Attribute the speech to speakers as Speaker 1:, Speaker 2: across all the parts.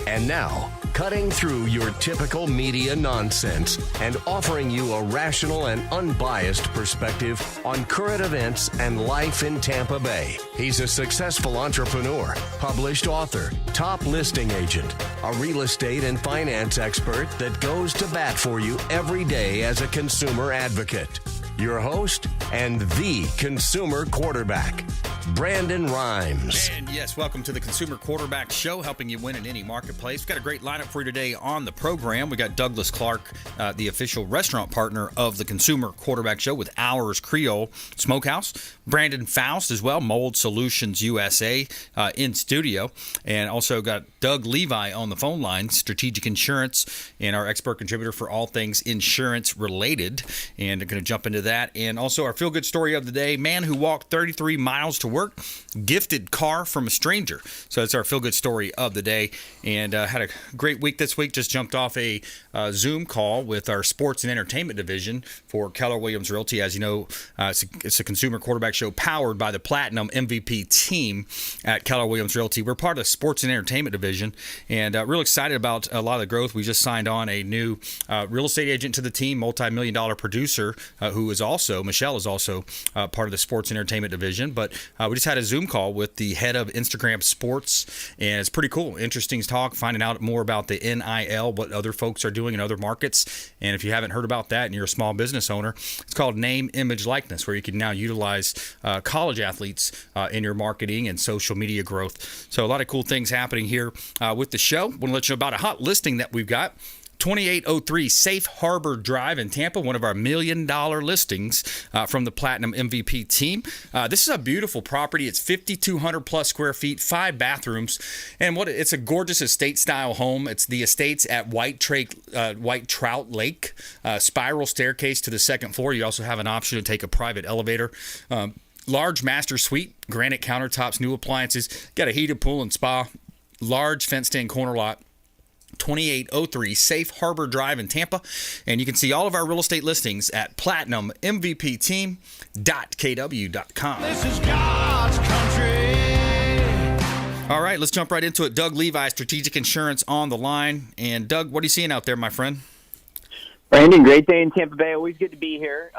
Speaker 1: And now, cutting through your typical media nonsense and offering you a rational and unbiased perspective on current events and life in Tampa Bay. He's a successful entrepreneur, published author, top listing agent, a real estate and finance expert that goes to bat for you every day as a consumer advocate. Your host and the consumer quarterback, Brandon Rhymes.
Speaker 2: And yes, welcome to the Consumer Quarterback Show, helping you win in any marketplace. We've got a great lineup for you today on the program. We got Douglas Clark, the official restaurant partner of the Consumer Quarterback Show with Ours Creole Smokehouse. Brandon Faust as well, Mold Solutions USA in studio. And also got Doug Levi on the phone line, Strategic Insurance, and our expert contributor for all things insurance related. And I'm going to jump into that. And also our feel-good story of the day, man who walked 33 miles to work, gifted car from a stranger. So that's our feel-good story of the day. And had a great week this week. Just jumped off a Zoom call with our sports and entertainment division for Keller Williams Realty. As you know, it's a Consumer Quarterback Show powered by the Platinum MVP team at Keller Williams Realty. We're part of the sports and entertainment division, and real excited about a lot of the growth. We just signed on a new real estate agent to the team, multi-million-dollar producer, who is also, Michelle is also part of the sports and entertainment division. But we just had a Zoom call with the head of Instagram Sports, and it's pretty cool. Interesting talk, finding out more about the NIL, what other folks are doing in other markets. And if you haven't heard about that and you're a small business owner, it's called Name, Image, Likeness, where you can now utilize college athletes in your marketing and social media growth. So a lot of cool things happening here with the show. Want to let you know about a hot listing that we've got. 2803 Safe Harbor Drive in Tampa, one of our $1 million listings from the Platinum MVP team. This is a beautiful property. It's 5,200 plus square feet, 5 bathrooms, and it's a gorgeous estate-style home. It's the estates at White Trout Lake, spiral staircase to the second floor. You also have an option to take a private elevator. Large master suite, granite countertops, new appliances, got a heated pool and spa, large fenced-in corner lot. 2803 Safe Harbor Drive in Tampa. And you can see all of our real estate listings at platinummvpteam.kw.com.
Speaker 3: This is God's country.
Speaker 2: All right, let's jump right into it. Doug Levi, Strategic Insurance on the line. And Doug, what are you seeing out there, my friend?
Speaker 4: Brandon, great day in Tampa Bay. Always good to be here.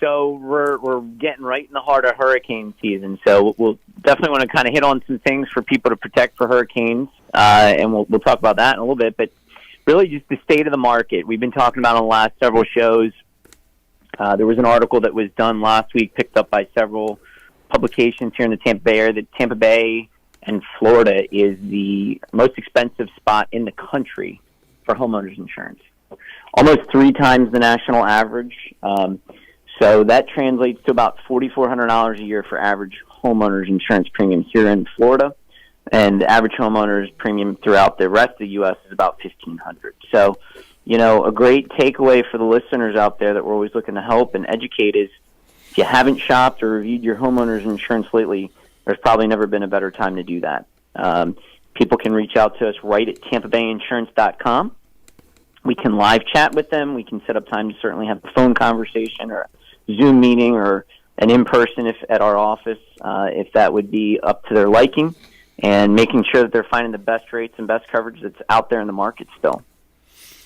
Speaker 4: So we're getting right in the heart of hurricane season. So we'll definitely want to kind of hit on some things for people to protect for hurricanes, and we'll talk about that in a little bit. But really just the state of the market. We've been talking about on the last several shows. There was an article that was done last week, picked up by several publications here in the Tampa Bay area, that Tampa Bay and Florida is the most expensive spot in the country for homeowners insurance. Almost 3 times the national average. So that translates to about $4,400 a year for average homeowners insurance premium here in Florida. And the average homeowners premium throughout the rest of the U.S. is about $1,500. So, a great takeaway for the listeners out there that we're always looking to help and educate is, if you haven't shopped or reviewed your homeowners insurance lately, there's probably never been a better time to do that. People can reach out to us right at tampabayinsurance.com. We can live chat with them. We can set up time to certainly have a phone conversation or a Zoom meeting or an in-person at our office, if that would be up to their liking, and making sure that they're finding the best rates and best coverage that's out there in the market still.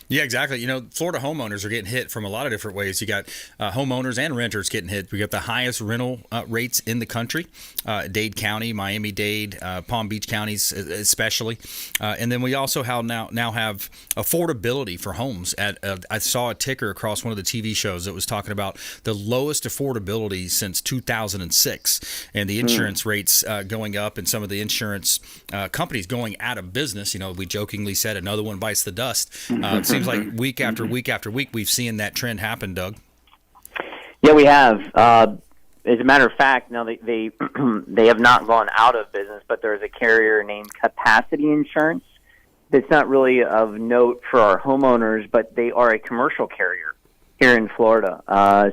Speaker 2: Yeah, exactly. Florida homeowners are getting hit from a lot of different ways. You got homeowners and renters getting hit. We got the highest rental rates in the country, Dade County, Miami-Dade, Palm Beach counties especially. And then we also now have affordability for homes. I saw a ticker across one of the TV shows that was talking about the lowest affordability since 2006, and the insurance rates going up, and some of the insurance companies going out of business. We jokingly said another one bites the dust. It seems like week after week after week we've seen that trend happen, Doug.
Speaker 4: Yeah, we have. As a matter of fact, now they have not gone out of business, but there's a carrier named Capacity Insurance that's not really of note for our homeowners, but they are a commercial carrier here in Florida.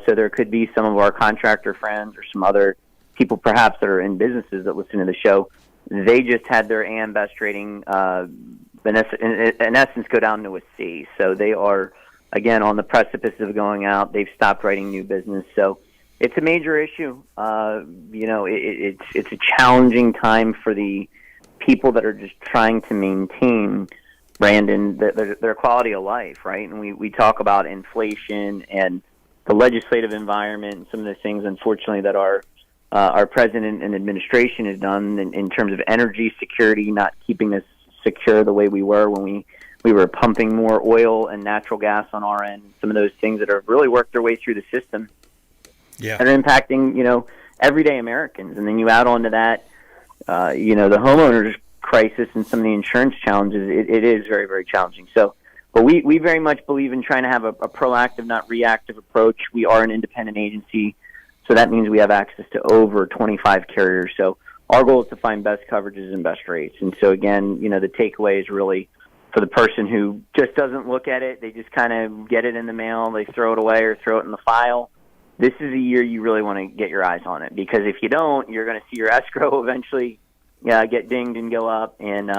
Speaker 4: So there could be some of our contractor friends or some other people perhaps that are in businesses that listen to the show. They just had their AM Best rating in essence go down to a C. So they are, again, on the precipice of going out. They've stopped writing new business. So it's a major issue. It's a challenging time for the people that are just trying to maintain Brandon, their quality of life, right? And we talk about inflation and the legislative environment and some of the things, unfortunately, that our president and administration has done in terms of energy security, not keeping us secure the way we were when we were pumping more oil and natural gas on our end. Some of those things that have really worked their way through the system that are impacting, everyday Americans. And then you add on to that, the homeowners crisis and some of the insurance challenges. It is very, very challenging. So, but we very much believe in trying to have a proactive, not reactive approach. We are an independent agency, so that means we have access to over 25 carriers. So our goal is to find best coverages and best rates. And so again, the takeaway is really for the person who just doesn't look at it. They just kind of get it in the mail, they throw it away or throw it in the file. This is a year you really want to get your eyes on it, because if you don't, you're going to see your escrow eventually get dinged and go up. And,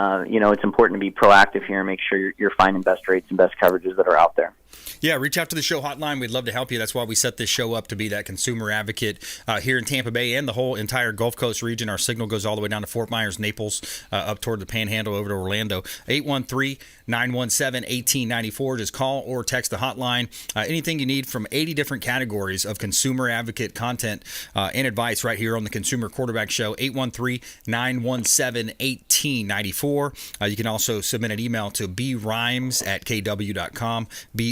Speaker 4: it's important to be proactive here and make sure you're finding best rates and best coverages that are out there.
Speaker 2: Yeah, reach out to the show hotline. We'd love to help you. That's why we set this show up, to be that consumer advocate here in Tampa Bay and the whole entire Gulf Coast region. Our signal goes all the way down to Fort Myers, Naples, up toward the Panhandle, over to Orlando. 813-917-1894. Just call or text the hotline. Anything you need from 80 different categories of consumer advocate content and advice right here on the Consumer Quarterback Show. 813-917-1894. You can also submit an email to brimes@kw.com.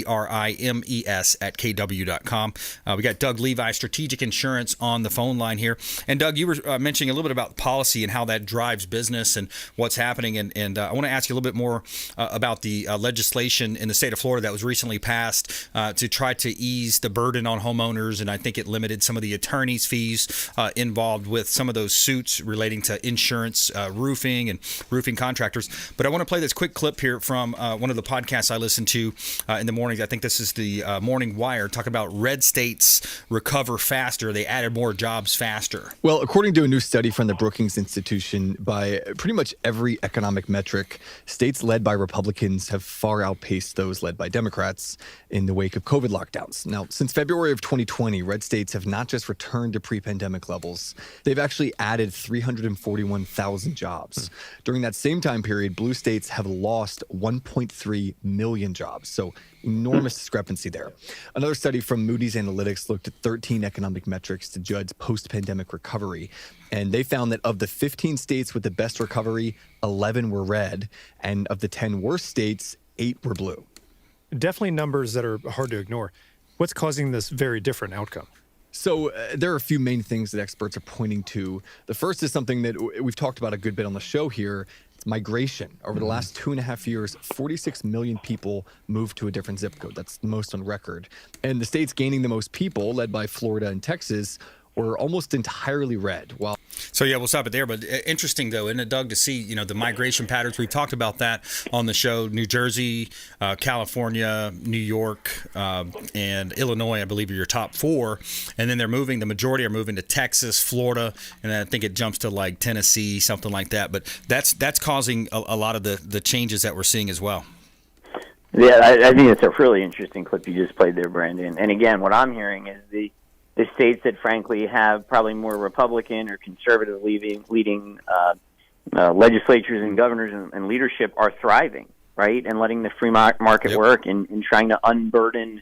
Speaker 2: BRIMES@kw.com. We got Doug Levi, Strategic Insurance, on the phone line here. And Doug, you were mentioning a little bit about policy and how that drives business and what's happening. And I want to ask you a little bit more about the legislation in the state of Florida that was recently passed to try to ease the burden on homeowners. And I think it limited some of the attorney's fees involved with some of those suits relating to insurance, roofing, and roofing contractors. But I want to play this quick clip here from one of the podcasts I listen to in the mornings. I think this is the Morning Wire, talking about red states recover faster. They added more jobs faster.
Speaker 5: Well, according to a new study from the Brookings Institution, by pretty much every economic metric, states led by Republicans have far outpaced those led by Democrats in the wake of COVID lockdowns. Now, since February of 2020, red states have not just returned to pre-pandemic levels, they've actually added 341,000 jobs. During that same time period, blue states have lost 1.3 million jobs. So enormous discrepancy there. Another study from Moody's Analytics looked at 13 economic metrics to judge post-pandemic recovery. And they found that of the 15 states with the best recovery, 11 were red. And of the 10 worst states, 8 were blue.
Speaker 6: Definitely numbers that are hard to ignore. What's causing this very different outcome?
Speaker 5: So there are a few main things that experts are pointing to. The first is something that we've talked about a good bit on the show here. It's migration. Over the last 2.5 years, 46 million people moved to a different zip code. That's the most on record. And the states gaining the most people, led by Florida and Texas, were almost entirely red.
Speaker 2: So yeah, we'll stop it there. But interesting, though, isn't it, Doug, to see the migration patterns? We've talked about that on the show. New Jersey, California, New York, and Illinois, I believe, are your top 4. And then the majority are moving to Texas, Florida, and I think it jumps to like Tennessee, something like that. But that's causing a lot of the changes that we're seeing as well.
Speaker 4: Yeah, I think it's a really interesting clip you just played there, Brandon. And again, what I'm hearing is the states that, frankly, have probably more Republican or conservative leading legislatures and governors and leadership are thriving, right, and letting the free market work and trying to unburden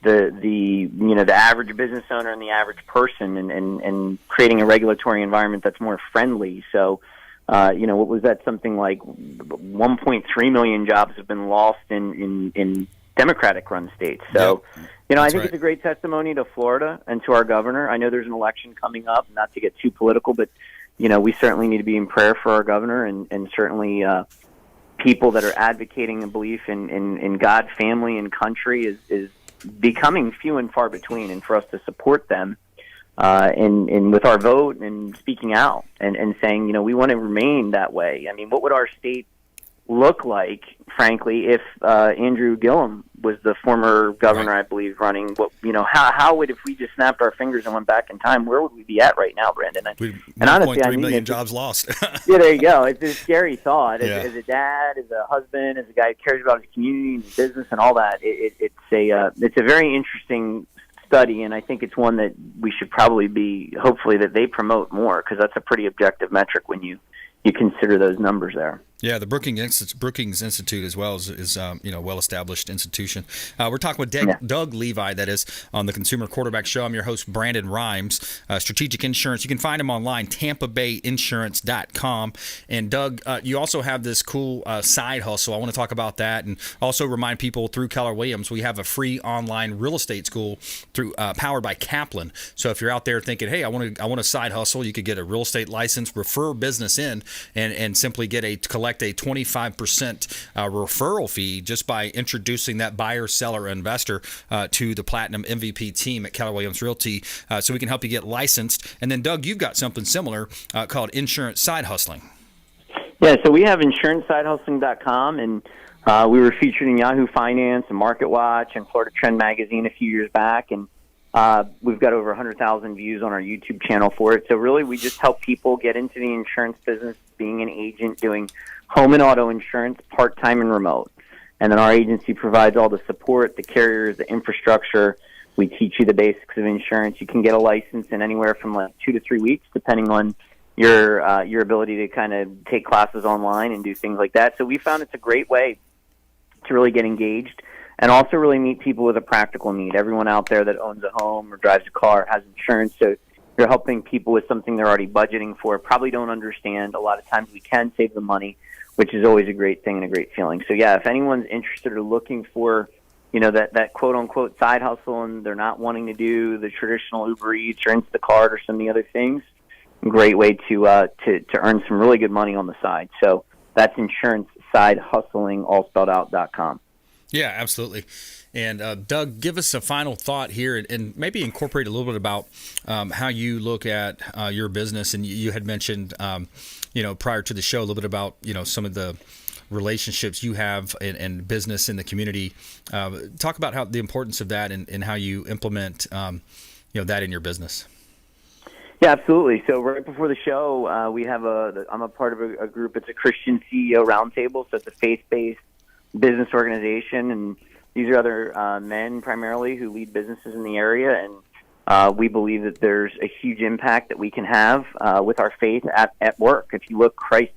Speaker 4: the average business owner and the average person and creating a regulatory environment that's more friendly. So, what was that? Something like 1.3 million jobs have been lost in Democratic-run states. So, I think it's a great testimony to Florida and to our governor. I know there's an election coming up, not to get too political, but, we certainly need to be in prayer for our governor and certainly people that are advocating a belief in God, family, and country is becoming few and far between. And for us to support them and with our vote and speaking out and saying, we want to remain that way. I mean, what would our state look like, frankly, if Andrew Gillum was the former governor, I believe, running? How would, if we just snapped our fingers and went back in time, where would we be at right now, Brandon? And honestly,
Speaker 2: 1.3 million jobs lost.
Speaker 4: Yeah, there you go. It's a scary thought. As a dad, as a husband, as a guy who cares about his community and his business and all that, it's a very interesting study, and I think it's one that we should probably hopefully that they promote more, because that's a pretty objective metric when you consider those numbers there.
Speaker 2: Yeah, the Brookings Institute as well is well-established institution. We're talking with Doug Levi, that is, on the Consumer Quarterback Show. I'm your host, Brandon Rhymes. Strategic Insurance, you can find him online, TampaBayInsurance.com. And Doug, you also have this cool side hustle. I want to talk about that, and also remind people through Keller Williams, we have a free online real estate school powered by Kaplan. So if you're out there thinking, hey, I want a side hustle, you could get a real estate license, refer business in, and simply collect a 25% referral fee just by introducing that buyer, seller, investor to the Platinum MVP team at Keller Williams Realty, so we can help you get licensed. And then, Doug, you've got something similar called Insurance Side Hustling.
Speaker 4: Yeah, so we have InsuranceSideHustling.com, and we were featured in Yahoo Finance and MarketWatch and Florida Trend Magazine a few years back, and we've got over 100,000 views on our YouTube channel for it. So really, we just help people get into the insurance business, being an agent, doing home and auto insurance, part-time and remote. And then our agency provides all the support, the carriers, the infrastructure. We teach you the basics of insurance. You can get a license in anywhere from like 2 to 3 weeks, depending on your ability to kind of take classes online and do things like that. So we found it's a great way to really get engaged and also really meet people with a practical need. Everyone out there that owns a home or drives a car has insurance, so you're helping people with something they're already budgeting for, probably don't understand. A lot of times we can save them money, which is always a great thing and a great feeling. So, yeah, if anyone's interested or looking for, that quote-unquote side hustle and they're not wanting to do the traditional Uber Eats or Instacart or some of the other things, great way to earn some really good money on the side. So that's InsuranceSideHustling.com.
Speaker 2: Yeah, absolutely. And Doug, give us a final thought here, and maybe incorporate a little bit about how you look at your business. And you had mentioned, prior to the show, a little bit about some of the relationships you have and business in the community. Talk about how the importance of that and how you implement that in your business.
Speaker 4: Yeah, absolutely. So right before the show, we have I'm a part of a group. It's a Christian CEO roundtable, so it's a faith-based business organization, and these are other men primarily who lead businesses in the area, and we believe that there's a huge impact that we can have with our faith at work. If you look, Christ,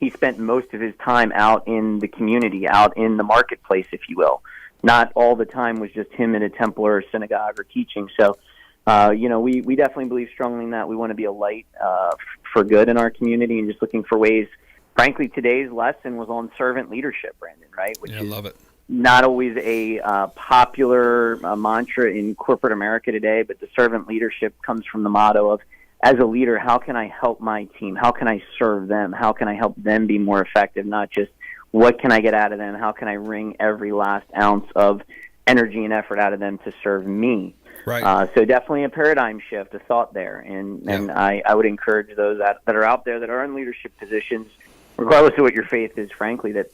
Speaker 4: he spent most of his time out in the community, out in the marketplace, if you will. Not all the time was just him in a temple or a synagogue or teaching. So, we definitely believe strongly in that. We want to be a light for good in our community, and just looking for ways. Frankly, today's lesson was on servant leadership, Brandon, right? Which
Speaker 2: I love it.
Speaker 4: Not always a popular mantra in corporate America today, but the servant leadership comes from the motto of, as a leader, how can I help my team? How can I serve them? How can I help them be more effective? Not just what can I get out of them? How can I wring every last ounce of energy and effort out of them to serve me?
Speaker 2: Right.
Speaker 4: So definitely a paradigm shift, a thought there. And I would encourage those that are out there that are in leadership positions, regardless of what your faith is, frankly, that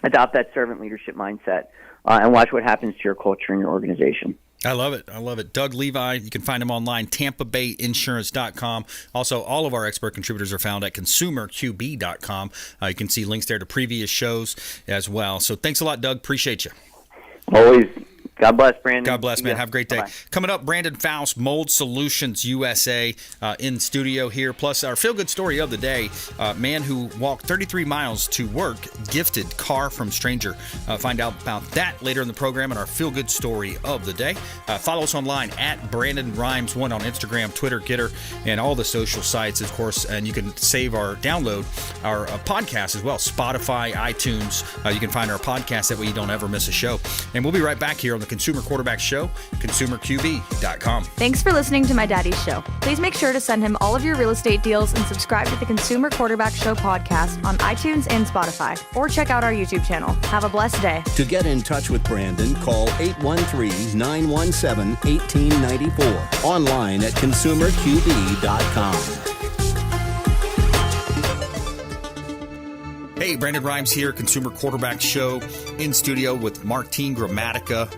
Speaker 4: adopt that servant leadership mindset and watch what happens to your culture and your organization.
Speaker 2: I love it. I love it. Doug Levi, you can find him online, TampaBayInsurance.com. Also, all of our expert contributors are found at ConsumerQB.com. You can see links there to previous shows as well. So thanks a lot, Doug. Appreciate you.
Speaker 4: Always. God bless, Brandon.
Speaker 2: God bless, man.
Speaker 4: Yeah.
Speaker 2: Have a great day.
Speaker 4: Bye-bye.
Speaker 2: Coming up, Brandon Faust, Mold Solutions USA in studio here. Plus, our feel-good story of the day, man who walked 33 miles to work, gifted car from stranger. Find out about that later in the program and our feel-good story of the day. Follow us online at Brandon Rhymes1 on Instagram, Twitter, Getter, and all the social sites, of course. And you can download our podcast as well, Spotify, iTunes. You can find our podcast. That way you don't ever miss a show. And we'll be right back here on the Consumer Quarterback Show, ConsumerQB.com.
Speaker 7: Thanks for listening to my daddy's show. Please make sure to send him all of your real estate deals and subscribe to the Consumer Quarterback Show podcast on iTunes and Spotify, or check out our YouTube channel. Have a blessed day.
Speaker 1: To get in touch with Brandon, call 813-917-1894. Online at ConsumerQB.com.
Speaker 2: Hey, Brandon Rhymes here, Consumer Quarterback Show, in studio with Martin Gramatica,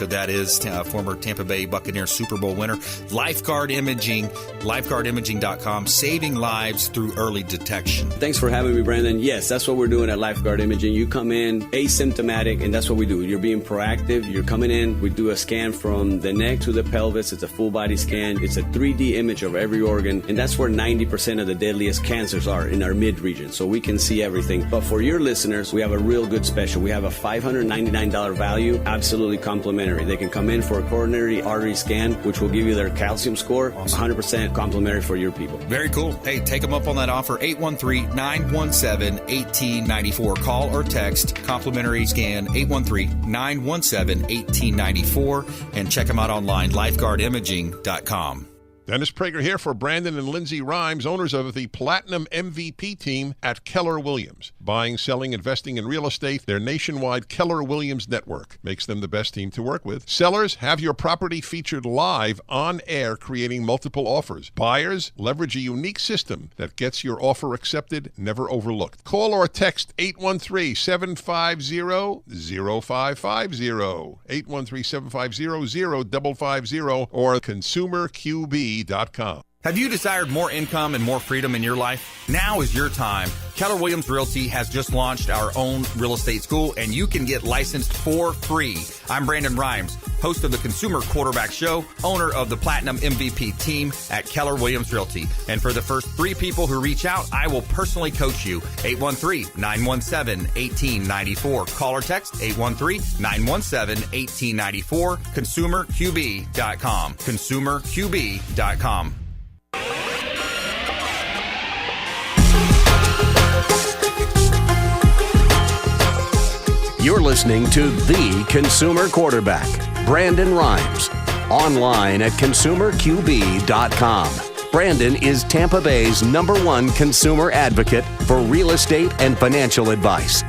Speaker 2: that is, former Tampa Bay Buccaneers Super Bowl winner, Lifeguard Imaging, lifeguardimaging.com, saving lives through early detection.
Speaker 8: Thanks for having me, Brandon. Yes, that's what we're doing at Lifeguard Imaging. You come in asymptomatic, and that's what we do. You're being proactive. You're coming in. We do a scan from the neck to the pelvis. It's a full body scan. It's a 3D image of every organ, and that's where 90% of the deadliest cancers are, in our mid region. So we can see everything. But for your listeners, we have a real good special. We have a $599 value, absolutely complimentary. They can come in for a coronary artery scan, which will give you their calcium score, 100% complimentary for your people.
Speaker 2: Very cool. Hey, take them up on that offer, 813-917-1894. Call or text, complimentary scan, 813-917-1894, and check them out online, lifeguardimaging.com.
Speaker 9: Dennis Prager here for Brandon and Lindsay Rhymes, owners of the Platinum MVP team at Keller Williams. Buying, selling, investing in real estate, their nationwide Keller Williams network makes them the best team to work with. Sellers, have your property featured live on air, creating multiple offers. Buyers, leverage a unique system that gets your offer accepted, never overlooked. Call or text 813-750-0550, 813-750-0550, or consumerqb.com.
Speaker 2: Have you desired more income and more freedom in your life? Now is your time. Keller Williams Realty has just launched our own real estate school, and you can get licensed for free. I'm Brandon Rhymes, host of the Consumer Quarterback Show, owner of the Platinum MVP team at Keller Williams Realty. And for the first 3 people who reach out, I will personally coach you. 813-917-1894. Call or text 813-917-1894. ConsumerQB.com. ConsumerQB.com.
Speaker 1: You're listening to The Consumer Quarterback, Brandon Rhymes, online at consumerqb.com. Brandon is Tampa Bay's #1 consumer advocate for real estate and financial advice.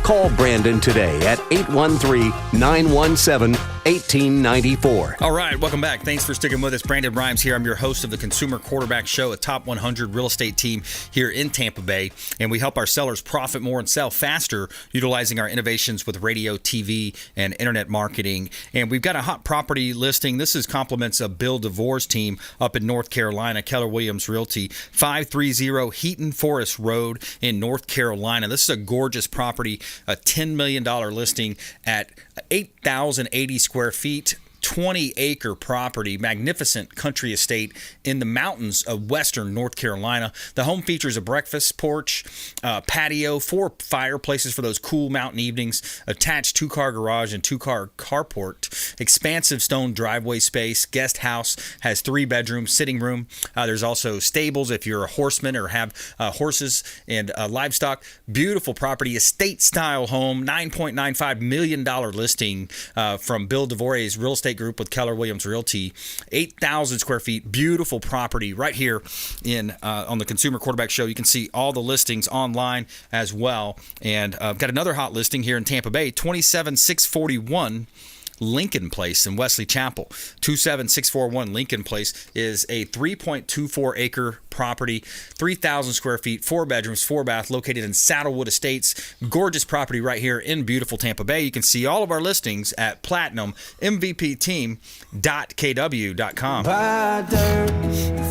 Speaker 1: Call Brandon today at 813-917-1894.
Speaker 2: All right, welcome back. Thanks for sticking with us. Brandon Rhymes here. I'm your host of the Consumer Quarterback Show, a top 100 real estate team here in Tampa Bay. And we help our sellers profit more and sell faster, utilizing our innovations with radio, TV, and internet marketing. And we've got a hot property listing. This is compliments of Bill DeVore's team up in North Carolina, Keller Williams Realty, 530 Heaton Forest Road in North Carolina. This is a gorgeous property, a $10 million listing at 8,080 square feet. 20-acre property, magnificent country estate in the mountains of western North Carolina. The home features a breakfast porch, patio, 4 fireplaces for those cool mountain evenings, attached 2-car garage and 2-car carport, expansive stone driveway space, guest house, has 3 bedrooms, sitting room. There's also stables if you're a horseman or have horses and livestock. Beautiful property, estate-style home, $9.95 million listing from Bill DeVore's real estate group with Keller Williams Realty, 8,000 square feet, beautiful property right here in on the Consumer Quarterback Show. You can see all the listings online as well. And I've got another hot listing here in Tampa Bay, 27641 Lincoln Place in Wesley Chapel. 27641 Lincoln Place is a 3.24 acre property, 3,000 square feet, 4 bedrooms, 4 bath, located in Saddlewood Estates. Gorgeous property right here in beautiful Tampa Bay. You can see all of our listings at platinummvpteam.kw.com.
Speaker 3: Buy dirt,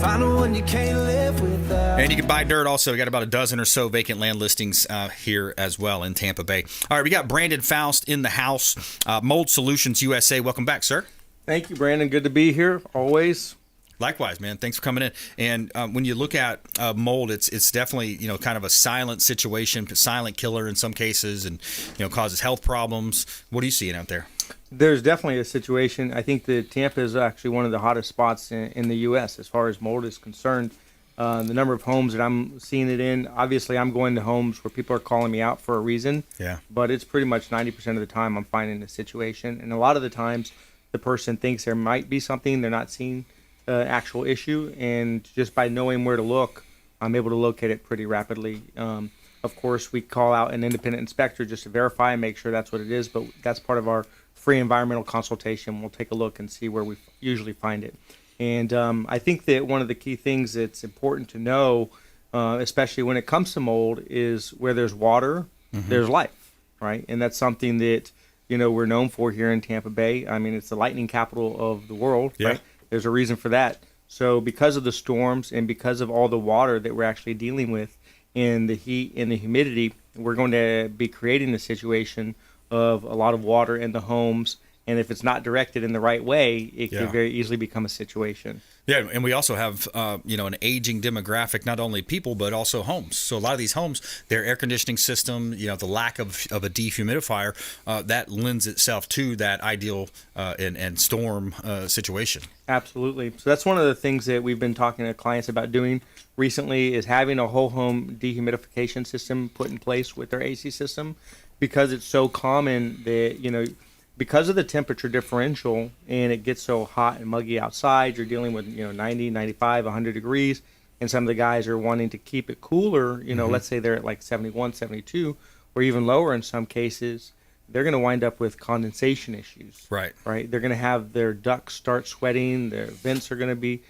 Speaker 3: find one you can't live without.
Speaker 2: And you can buy dirt also. We got about a dozen or so vacant land listings here as well in Tampa Bay. All right, we got Brandon Faust in the house, Mold Solutions USA. Welcome back, sir.
Speaker 10: Thank you, Brandon. Good to be here, always.
Speaker 2: Likewise, man. Thanks for coming in. And when you look at mold, it's definitely kind of a silent situation, silent killer in some cases, and causes health problems. What are you seeing out there?
Speaker 10: There's definitely a situation. I think that Tampa is actually one of the hottest spots in the U.S. as far as mold is concerned. The number of homes that I'm seeing it in, obviously I'm going to homes where people are calling me out for a reason.
Speaker 2: Yeah.
Speaker 10: But it's pretty much 90% of the time I'm finding a situation. And a lot of the times the person thinks there might be something, they're not seeing actual issue, and just by knowing where to look, I'm able to locate it pretty rapidly. Of course, we call out an independent inspector just to verify and make sure that's what it is, but that's part of our free environmental consultation. We'll take a look and see where we usually find it. And I think that one of the key things that's important to know, especially when it comes to mold, is where there's water, there's life, right? And that's something that we're known for here in Tampa Bay. I mean, it's the lightning capital of the world, right? There's a reason for that. So because of the storms and because of all the water that we're actually dealing with and the heat and the humidity, we're going to be creating a situation of a lot of water in the homes And if it's not directed in the right way, it
Speaker 2: Yeah.
Speaker 10: could very easily become a situation.
Speaker 2: Yeah, and we also have an aging demographic, not only people but also homes. So a lot of these homes, their air conditioning system, the lack of a dehumidifier, that lends itself to that ideal and storm situation.
Speaker 10: Absolutely. So that's one of the things that we've been talking to clients about doing recently is having a whole home dehumidification system put in place with their AC system, because it's so common that because of the temperature differential and it gets so hot and muggy outside, you're dealing with 90, 95, 100 degrees, and some of the guys are wanting to keep it cooler. Let's say they're at like 71, 72, or even lower in some cases. They're going to wind up with condensation issues.
Speaker 2: Right.
Speaker 10: They're going to have their ducts start sweating, their vents are going to be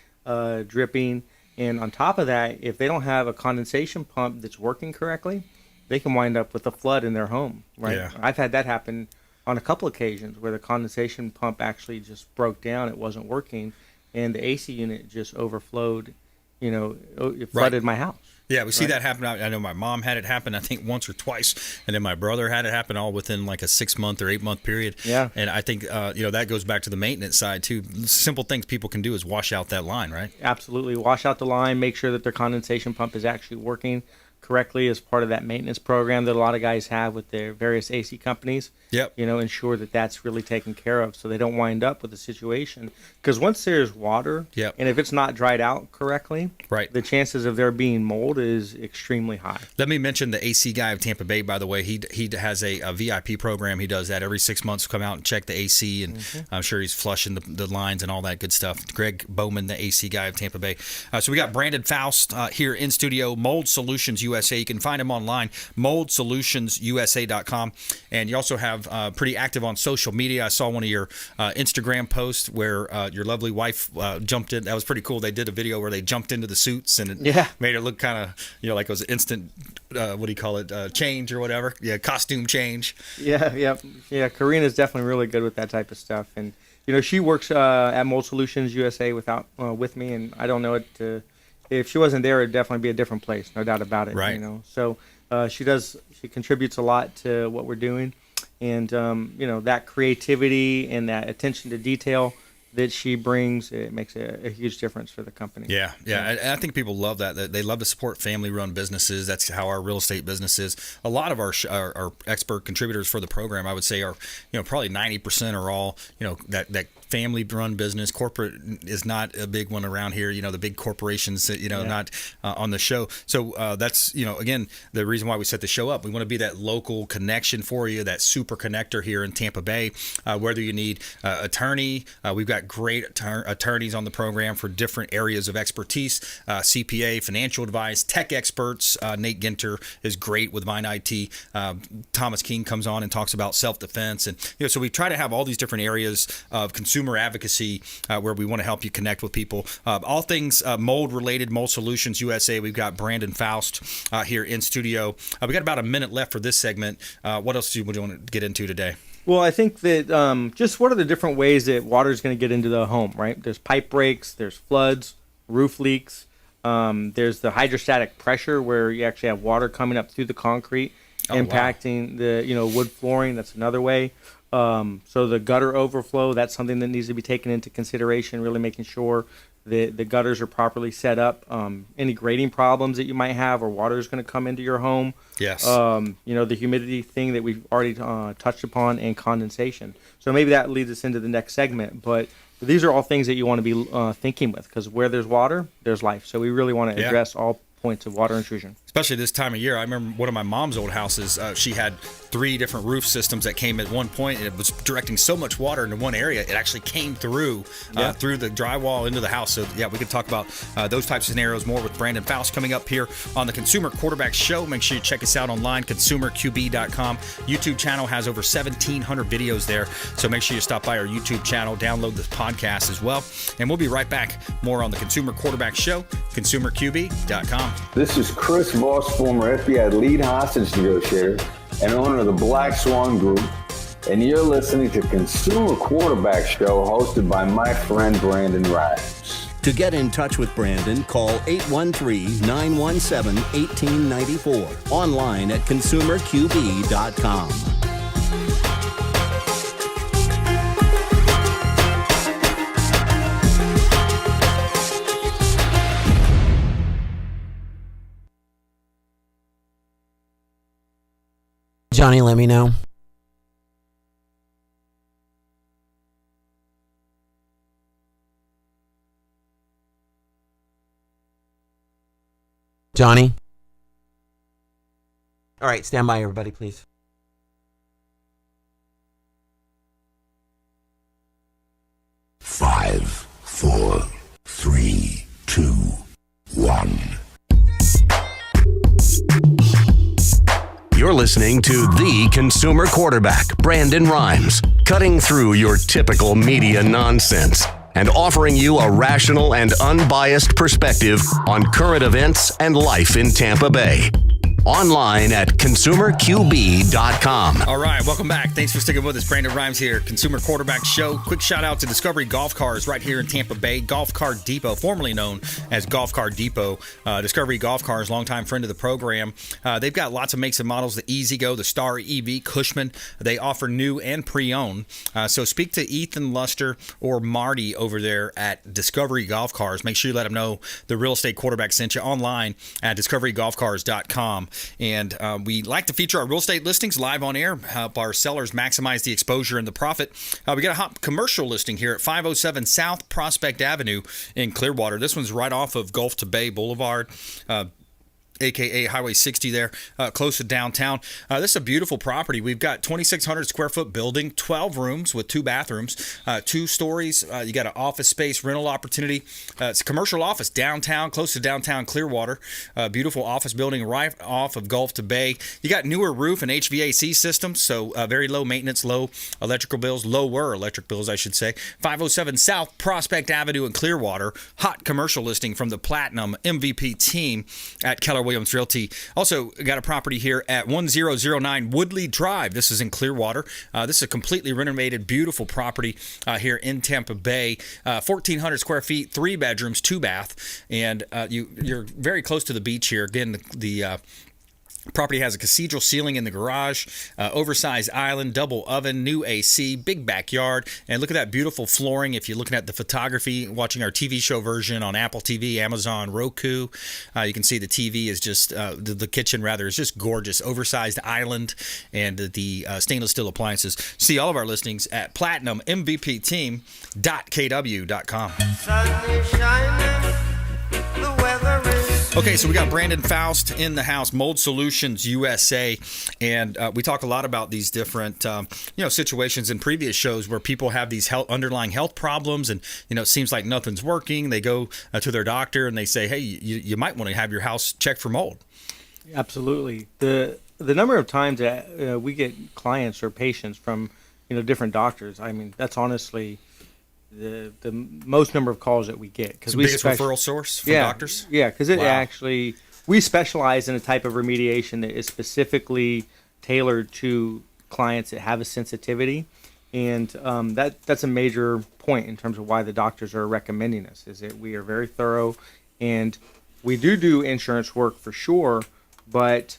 Speaker 10: dripping, and on top of that, if they don't have a condensation pump that's working correctly, they can wind up with a flood in their home. Right.
Speaker 2: Yeah.
Speaker 10: I've had that happen on a couple occasions where the condensation pump actually just broke down, it wasn't working, and the AC unit just overflowed. It flooded my house.
Speaker 2: Yeah, we see that happen. I know my mom had it happen, I think, once or twice, and then my brother had it happen all within like a 6-month or 8-month period.
Speaker 10: Yeah.
Speaker 2: And I think, that goes back to the maintenance side, too. Simple things people can do is wash out that line, right?
Speaker 10: Absolutely. Wash out the line, make sure that their condensation pump is actually working correctly as part of that maintenance program that a lot of guys have with their various AC companies.
Speaker 2: Yep.
Speaker 10: Ensure that that's really taken care of so they don't wind up with a situation. Because once there's water,
Speaker 2: Yep.
Speaker 10: and if it's not dried out correctly,
Speaker 2: Right.
Speaker 10: the chances of there being mold is extremely high.
Speaker 2: Let me mention the AC guy of Tampa Bay, by the way. He has a VIP program. He does that every 6 months, come out and check the AC, and I'm sure he's flushing the lines and all that good stuff. Greg Bowman, the AC guy of Tampa Bay. So we got Brandon Faust here in studio, Mold Solutions USA. You can find him online, moldsolutionsusa.com. And you also have pretty active on social media. I saw one of your Instagram posts where your lovely wife jumped in. That was pretty cool. They did a video where they jumped into the suits, and it made it look kind of, like it was an instant, change or whatever. Yeah, costume change.
Speaker 10: Yeah. Karina's definitely really good with that type of stuff. And, she works at Mold Solutions USA with me, and I don't know it if she wasn't there, it'd definitely be a different place, no doubt about it.
Speaker 2: Right.
Speaker 10: So she contributes a lot to what we're doing, and that creativity and that attention to detail that she brings, it makes a huge difference for the company.
Speaker 2: Yeah. And I think people love that. They love to support family-run businesses. That's how our real estate business is. A lot of our expert contributors for the program, I would say, are probably 90% are all that family-run business. Corporate is not a big one around here. The big corporations, not on the show. So that's again the reason why we set the show up. We want to be that local connection for you, that super connector here in Tampa Bay. Whether you need attorney, we've got great attorneys on the program for different areas of expertise, CPA, financial advice, tech experts. Nate Ginter is great with Vine IT. Thomas King comes on and talks about self-defense. And so we try to have all these different areas of consumer advocacy where we want to help you connect with people. All things mold related, Mold Solutions USA. We've got Brandon Faust here in studio. We got about a minute left for this segment. What else would you want to get into today?
Speaker 10: Well, I think that just what are the different ways that water is going to get into the home, right? There's pipe breaks, there's floods, roof leaks. There's the hydrostatic pressure where you actually have water coming up through the concrete, impacting the wood flooring. That's another way. So the gutter overflow, that's something that needs to be taken into consideration, really making sure that the gutters are properly set up. Any grading problems that you might have, or water is going to come into your home.
Speaker 2: Yes.
Speaker 10: The humidity thing that we've already touched upon, and condensation. So maybe that leads us into the next segment. But these are all things that you want to be thinking with, because where there's water, there's life. So we really want to address all points of water intrusion.
Speaker 2: Especially this time of year. I remember one of my mom's old houses, she had 3 different roof systems that came at one point, and it was directing so much water into one area, it actually came through the drywall into the house. So, we could talk about those types of scenarios more with Brandon Faust coming up here on the Consumer Quarterback Show. Make sure you check us out online, consumerqb.com. YouTube channel has over 1,700 videos there, so make sure you stop by our YouTube channel, download the podcast as well, and we'll be right back. More on the Consumer Quarterback Show, consumerqb.com.
Speaker 11: This is Chris Voss, former FBI lead hostage negotiator and owner of the Black Swan Group, and you're listening to Consumer Quarterback Show, hosted by my friend Brandon Rhymes.
Speaker 1: To get in touch with Brandon, call 813-917-1894. Online at consumerqb.com.
Speaker 12: Johnny, let me know. Johnny? All right, stand by, everybody, please.
Speaker 13: Five, 4, 3, 2, 1.
Speaker 1: You're listening to the consumer quarterback, Brandon Rhymes, cutting through your typical media nonsense and offering you a rational and unbiased perspective on current events and life in Tampa Bay. Online at consumerqb.com.
Speaker 2: All right, welcome back. Thanks for sticking with us. Brandon Rhymes here, Consumer Quarterback Show. Quick shout out to Discovery Golf Cars right here in Tampa Bay. Golf Car Depot, formerly known as Golf Car Depot. Discovery Golf Cars, longtime friend of the program. They've got lots of makes and models, the E-Z-Go, the Star EV, Cushman. They offer new and pre-owned. So speak to Ethan Luster or Marty over there at Discovery Golf Cars. Make sure you let them know the real estate quarterback sent you online at discoverygolfcars.com. And we like to feature our real estate listings live on air, help our sellers maximize the exposure and the profit. We got a hot commercial listing here at 507 South Prospect Avenue in Clearwater. This one's right off of Gulf to Bay Boulevard. AKA Highway 60 there, close to downtown. This is a beautiful property. We've got 2,600 square foot building, 12 rooms with 2 bathrooms, 2 stories. You got an office space rental opportunity. It's a commercial office downtown, close to downtown Clearwater. Beautiful office building right off of Gulf to Bay. You got newer roof and HVAC systems, so very low maintenance, low electrical bills, lower electric bills, I should say. 507 South Prospect Avenue in Clearwater. Hot commercial listing from the Platinum MVP team at Keller Williams Realty. Also got a property here at 1009 Woodley Drive. This is in Clearwater. This is a completely renovated, beautiful property here in Tampa Bay. 1,400 square feet, 3 bedrooms, 2 bath, and you're very close to the beach here. Again, the property has a cathedral ceiling in the garage, oversized island, double oven, new AC, big backyard, and look at that beautiful flooring. If you're looking at the photography, watching our TV show version on Apple TV, Amazon, Roku, you can see the TV is just, the kitchen rather, is just gorgeous. Oversized island and the stainless steel appliances. See all of our listings at platinummvpteam.kw.com.
Speaker 3: Sun is shining, the weather is...
Speaker 2: Okay, so we got Brandon Faust in the house, Mold Solutions USA, and we talk a lot about these different, situations in previous shows where people have these underlying health problems, and it seems like nothing's working. They go to their doctor and they say, "Hey, you might want to have your house checked for mold."
Speaker 10: Absolutely. The number of times that we get clients or patients from different doctors, I mean, that's honestly the most number of calls that we get,
Speaker 2: because we biggest referral source from doctors.
Speaker 10: Yeah, because it actually, we specialize in a type of remediation that is specifically tailored to clients that have a sensitivity, and that's a major point in terms of why the doctors are recommending us. Is that we are very thorough, and we do insurance work for sure, but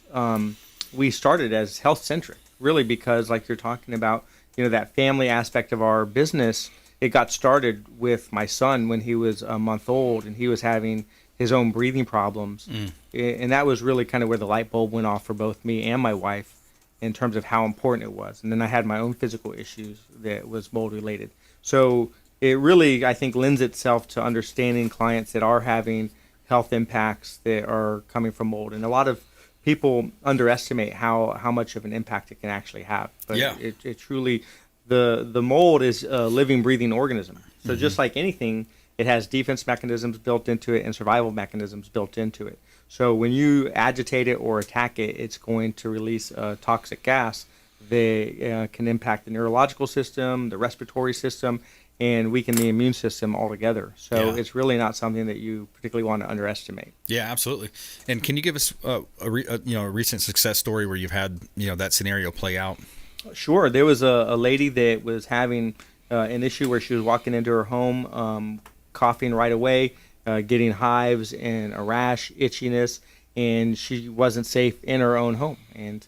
Speaker 10: we started as health centric, really, because like you're talking about, that family aspect of our business. It got started with my son when he was a month old, and he was having his own breathing problems. And that was really kind of where the light bulb went off for both me and my wife in terms of how important it was. And then I had my own physical issues that was mold related. So it really, I think, lends itself to understanding clients that are having health impacts that are coming from mold. And a lot of people underestimate how much of an impact it can actually have. But it truly... The mold is a living, breathing organism. So just like anything, it has defense mechanisms built into it and survival mechanisms built into it. So when you agitate it or attack it, it's going to release a toxic gas that can impact the neurological system, the respiratory system, and weaken the immune system altogether. So it's really not something that you particularly want to underestimate.
Speaker 2: Yeah, absolutely. And can you give us a recent success story where you've had that scenario play out?
Speaker 10: Sure. There was a lady that was having an issue where she was walking into her home, coughing right away, getting hives and a rash, itchiness, and she wasn't safe in her own home. And,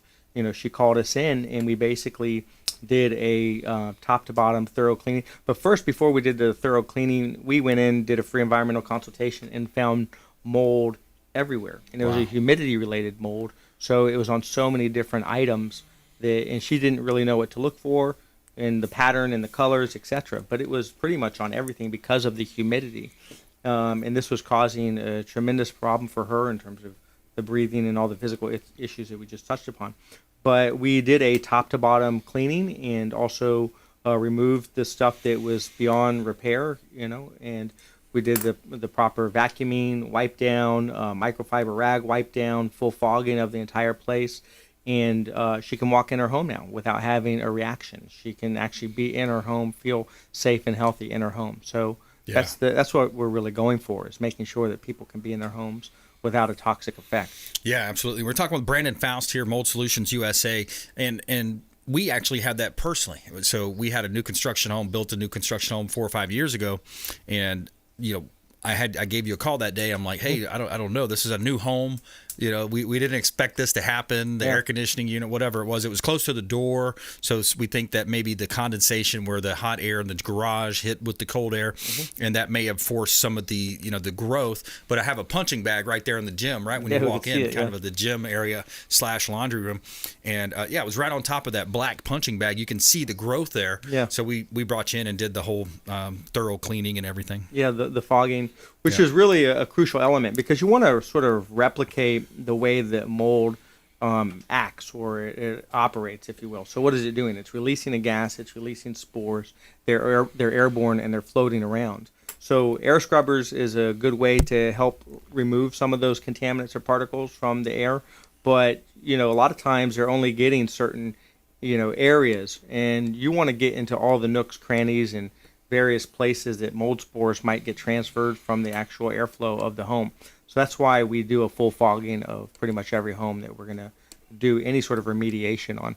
Speaker 10: she called us in, and we basically did a top to bottom thorough cleaning. But first, before we did the thorough cleaning, we went in, did a free environmental consultation, and found mold everywhere. And it was a humidity related mold. So it was on so many different items and she didn't really know what to look for in the pattern and the colors, etc. But it was pretty much on everything because of the humidity. And this was causing a tremendous problem for her in terms of the breathing and all the physical issues that we just touched upon. But we did a top-to-bottom cleaning and also removed the stuff that was beyond repair, and we did the proper vacuuming, wipe down, microfiber rag wipe down, full fogging of the entire place. And she can walk in her home now without having a reaction. She can actually be in her home, feel safe and healthy in her home. So that's what we're really going for, is making sure that people can be in their homes without a toxic effect.
Speaker 2: Yeah, absolutely. We're talking with Brandon Faust here, Mold Solutions USA, and we actually had that personally. So we had a new construction home, built a new construction home 4 or 5 years ago, and I gave you a call that day. I'm like, hey, I don't know. This is a new home. We didn't expect this to happen. The air conditioning unit, whatever it was close to the door. So we think that maybe the condensation where the hot air in the garage hit with the cold air, and that may have forced some of the, the growth. But I have a punching bag right there in the gym, right when you walk in, kind of the gym area / laundry room. And it was right on top of that black punching bag. You can see the growth there. Yeah. So we brought you in and did the whole thorough cleaning and everything.
Speaker 10: Yeah, the fogging, which is really a crucial element, because you want to sort of replicate the way that mold acts, or it operates, if you will. So what is it doing? It's releasing a gas, it's releasing spores. They're airborne and they're floating around. So air scrubbers is a good way to help remove some of those contaminants or particles from the air. But, a lot of times they're only getting certain, areas, and you want to get into all the nooks, crannies, and various places that mold spores might get transferred from the actual airflow of the home. So that's why we do a full fogging of pretty much every home that we're going to do any sort of remediation on.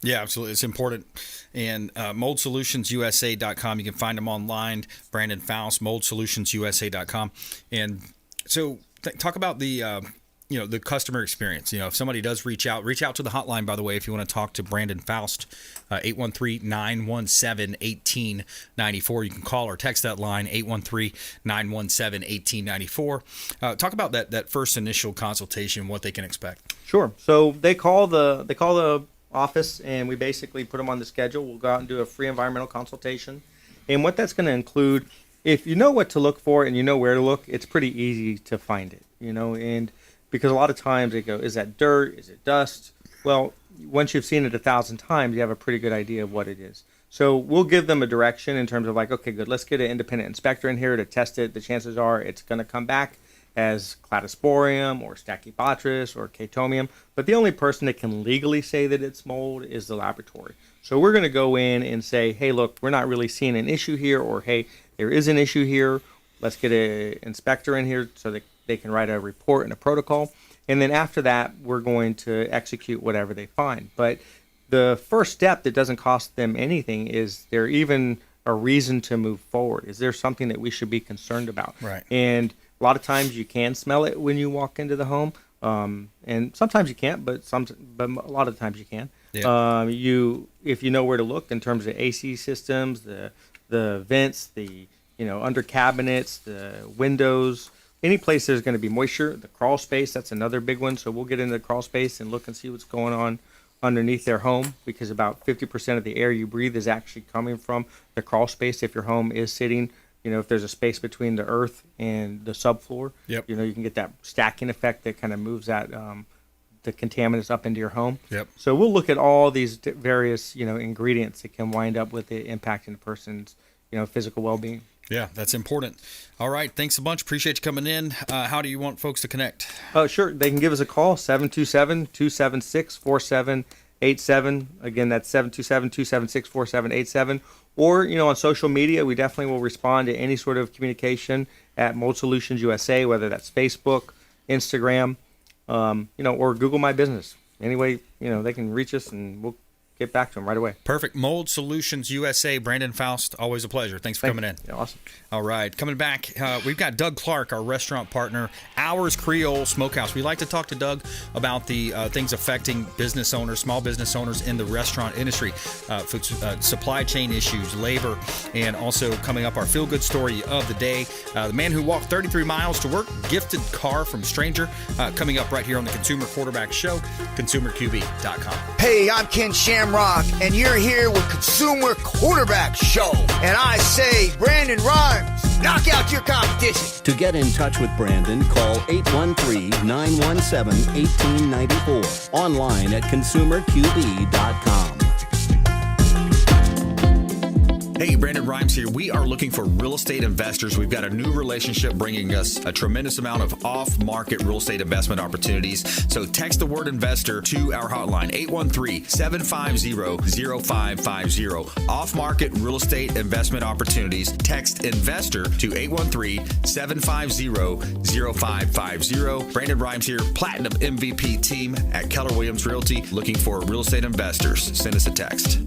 Speaker 2: Yeah, absolutely. It's important. And moldsolutionsusa.com, you can find them online. Brandon Faust, moldsolutionsusa.com. And so talk about the the customer experience. If somebody does reach out to the hotline, by the way, if you want to talk to Brandon Faust, 813-917-1894. You can call or text that line, 813-917-1894. Talk about that first initial consultation, what they can expect.
Speaker 10: Sure. So they call the office, and we basically put them on the schedule. We'll go out and do a free environmental consultation. And what that's going to include, if you know what to look for and you know where to look, it's pretty easy to find it, and because a lot of times they go, is that dirt? Is it dust? Well, once you've seen it 1,000 times, you have a pretty good idea of what it is. So we'll give them a direction in terms of like, okay, good, let's get an independent inspector in here to test it. The chances are it's going to come back as cladosporium or stachybotrys or chaetomium. But the only person that can legally say that it's mold is the laboratory. So we're going to go in and say, hey, look, we're not really seeing an issue here, or hey, there is an issue here. Let's get an inspector in here so that they can write a report and a protocol. And then after that, we're going to execute whatever they find. But the first step that doesn't cost them anything is there even a reason to move forward? Is there something that we should be concerned about?
Speaker 2: Right.
Speaker 10: And a lot of times you can smell it when you walk into the home. And sometimes you can't, but a lot of times you can. Yeah. If you know where to look in terms of AC systems, the vents, the under cabinets, the windows, any place there's going to be moisture, the crawl space, that's another big one. So we'll get into the crawl space and look and see what's going on underneath their home, because about 50% of the air you breathe is actually coming from the crawl space. If your home is sitting, if there's a space between the earth and the subfloor, you can get that stacking effect that kind of moves that the contaminants up into your home. Yep. So we'll look at all these various ingredients that can wind up with it impacting the person's physical well-being.
Speaker 2: Yeah, that's important. All right, thanks a bunch. Appreciate you coming in. How do you want folks to connect?
Speaker 10: Sure. They can give us a call, 727-276-4787. Again, that's 727-276-4787. Or, on social media, we definitely will respond to any sort of communication at Mold Solutions USA, whether that's Facebook, Instagram, or Google My Business. Anyway, they can reach us and we'll get back to them right away.
Speaker 2: Perfect. Mold Solutions USA, Brandon Faust, always a pleasure. Thanks for coming in.
Speaker 10: Yeah, awesome.
Speaker 2: All right. Coming back, we've got Doug Clark, our restaurant partner, Ours Creole Smokehouse. We like to talk to Doug about the things affecting business owners, small business owners in the restaurant industry, supply chain issues, labor, and also coming up our feel-good story of the day. The man who walked 33 miles to work, gifted car from stranger, coming up right here on the Consumer Quarterback Show, consumerqb.com.
Speaker 14: Hey, I'm Ken Shamrock, and you're here with Consumer Quarterback Show. And I say, Brandon Rhymes, knock out your competition.
Speaker 1: To get in touch with Brandon, call 813-917-1894. Online at consumerqb.com.
Speaker 2: Hey, Brandon Rhymes here. We are looking for real estate investors. We've got a new relationship bringing us a tremendous amount of off-market real estate investment opportunities. So text the word investor to our hotline, 813-750-0550. Off-market real estate investment opportunities. Text investor to 813-750-0550. Brandon Rhymes here, Platinum MVP team at Keller Williams Realty, looking for real estate investors. Send us a text.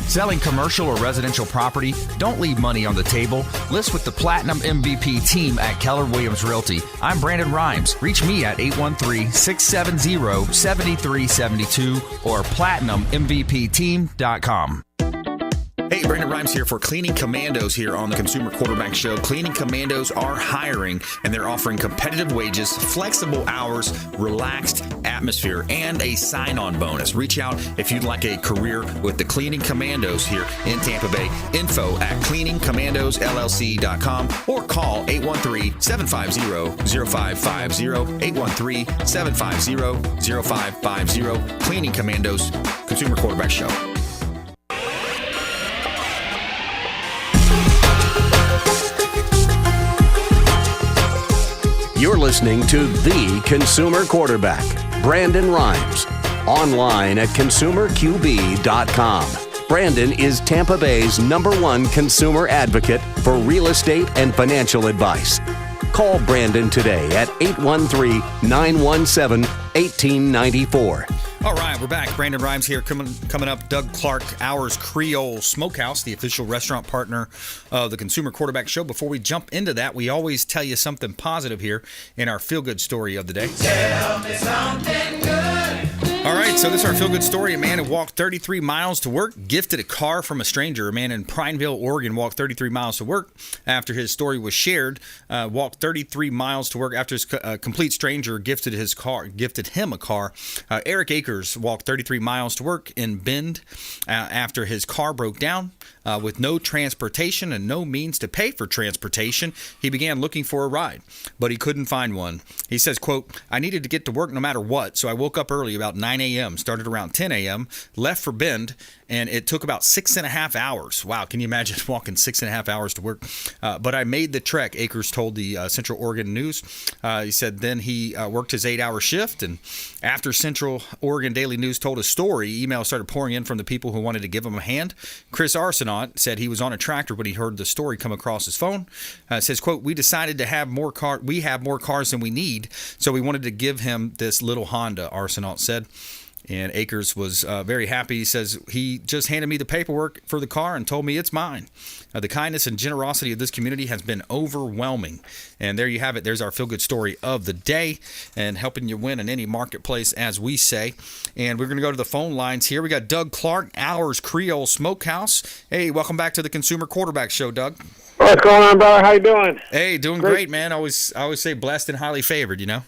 Speaker 15: Selling commercial or residential property? Don't leave money on the table. List with the Platinum MVP team at Keller Williams Realty. I'm Brandon Rhymes. Reach me at 813-670-7372 or platinummvpteam.com.
Speaker 2: Hey, Brandon Rhymes here for Cleaning Commandos here on the Consumer Quarterback Show. Cleaning Commandos are hiring, and they're offering competitive wages, flexible hours, relaxed atmosphere, and a sign-on bonus. Reach out if you'd like a career with the Cleaning Commandos here in Tampa Bay. Info at cleaningcommandosllc.com or call 813-750-0550, 813-750-0550. Cleaning Commandos, Consumer Quarterback Show.
Speaker 1: You're listening to The Consumer Quarterback, Brandon Rhymes. Online at consumerqb.com. Brandon is Tampa Bay's #1 consumer advocate for real estate and financial advice. Call Brandon today at 813-917-1894.
Speaker 2: All right, we're back. Brandon Rhymes here. Coming up, Doug Clark, Ours Creole Smokehouse, the official restaurant partner of the Consumer Quarterback Show. Before we jump into that, we always tell you something positive here in our feel-good story of the day.
Speaker 3: Tell me something good.
Speaker 2: All right, so this is our feel-good story. A man who walked 33 miles to work, gifted a car from a stranger. A man in Prineville, Oregon, walked 33 miles to work after his story was shared. Walked 33 miles to work after his complete stranger gifted him a car. Eric Akers walked 33 miles to work in Bend after his car broke down. With no transportation and no means to pay for transportation, he began looking for a ride, but he couldn't find one. He says, quote, "I needed to get to work no matter what, so I woke up early about 9 a.m., started around 10 a.m., left for Bend, and it took about 6.5 hours. Wow, can you imagine walking 6.5 hours to work? But I made the trek," Akers told the Central Oregon News. He said then he worked his 8-hour shift, and after Central Oregon Daily News told his story, emails started pouring in from the people who wanted to give him a hand. Chris Arsenault said he was on a tractor when he heard the story come across his phone. Says, quote, "We decided to have more we have more cars than we need, so we wanted to give him this little Honda," Arsenault said. And Akers was very happy. He says, "He just handed me the paperwork for the car and told me it's mine." The kindness and generosity of this community has been overwhelming. And there you have it. There's our feel-good story of the day and helping you win in any marketplace, as we say. And we're going to go to the phone lines here. We got Doug Clark, Ours Creole Smokehouse. Hey, welcome back to the Consumer Quarterback Show, Doug.
Speaker 16: What's going on, brother? How you doing?
Speaker 2: Hey, doing great, man. I always say blessed and highly favored, you know?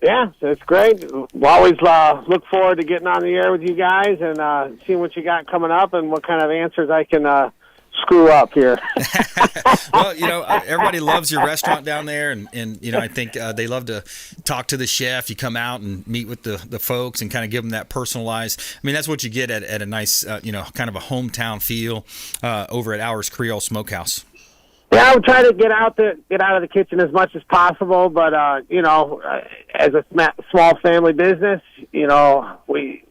Speaker 16: Yeah, it's great. We always look forward to getting on the air with you guys and seeing what you got coming up and what kind of answers I can screw up here.
Speaker 2: Well, you know, everybody loves your restaurant down there, and you know, I think they love to talk to the chef. You come out and meet with the folks and kind of give them that personalized. I mean, that's what you get at a nice, you know, kind of a hometown feel over at Ours Creole Smokehouse.
Speaker 16: Yeah, I would try to get out of the kitchen as much as possible, but you know, as a small family business, you know, me,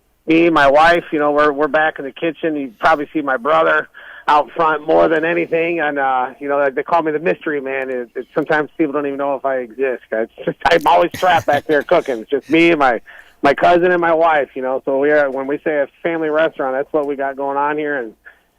Speaker 16: my wife, you know, we're back in the kitchen. You probably see my brother out front more than anything, and you know, they call me the mystery man. Sometimes people don't even know if I exist. I'm always trapped back there cooking. It's just me and my my cousin and my wife. So when we say a family restaurant, that's what we got going on here, and